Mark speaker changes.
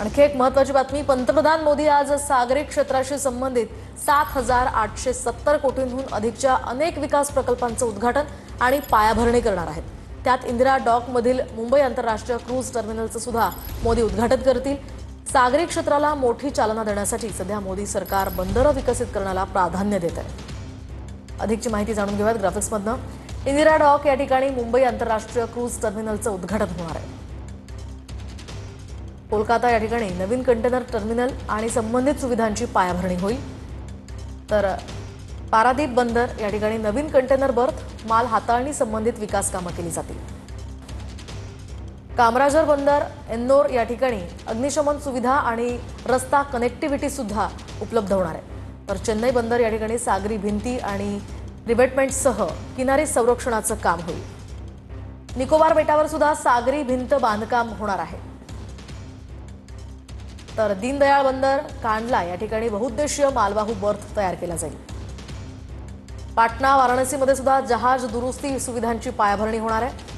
Speaker 1: आणखी एक महत्त्वाची बातमी, पंतप्रधान मोदी आज सागरी क्षेत्राशी संबंधित 7,870 कोटींहून अधिकच्या अनेक विकास प्रकल्पांचं उद्घाटन आणि पायाभरणी करणार आहेत। त्यात इंदिरा डॉकमधील मुंबई आंतरराष्ट्रीय क्रूज टर्मिनलचं सुद्धा मोदी उद्घाटन करतील। सागरी क्षेत्राला मोठी चालना देण्यासाठी सध्या मोदी सरकार बंदरं विकसित करण्याला प्राधान्य देत आहे। अधिकची माहिती जाणून घेऊयात ग्राफिक्समधनं। इंदिरा डॉक या ठिकाणी मुंबई आंतरराष्ट्रीय क्रूज टर्मिनलचं उद्घाटन होणार आहे। कोलकाता या ठिकाणी नवीन कंटेनर टर्मिनल आणि संबंधित सुविधांची पायाभरणी होईल। तर पारादीप बंदर या ठिकाणी नवीन कंटेनर बर्थ, माल हाताळणी संबंधित विकास कामं केली जातील। कामराजर बंदर एन्नोर या ठिकाणी अग्निशमन सुविधा आणि रस्ता कनेक्टिव्हिटी सुद्धा उपलब्ध होणार आहे। तर चेन्नई बंदर या ठिकाणी सागरी भिंती आणि रिबेटमेंटसह किनारी संरक्षणाचं काम होईल। निकोबार बेटावर सुद्धा सागरी भिंत बांधकाम होणार आहे। तर दीनदयाळ बंदर कांडला या ठिकाणी बहुउद्देशीय मालवाहू बर्थ तयार केला जाईल। पाटणा वाराणसीमध्ये सुद्धा जहाज दुरुस्ती सुविधांची पायाभरणी होणार आहे।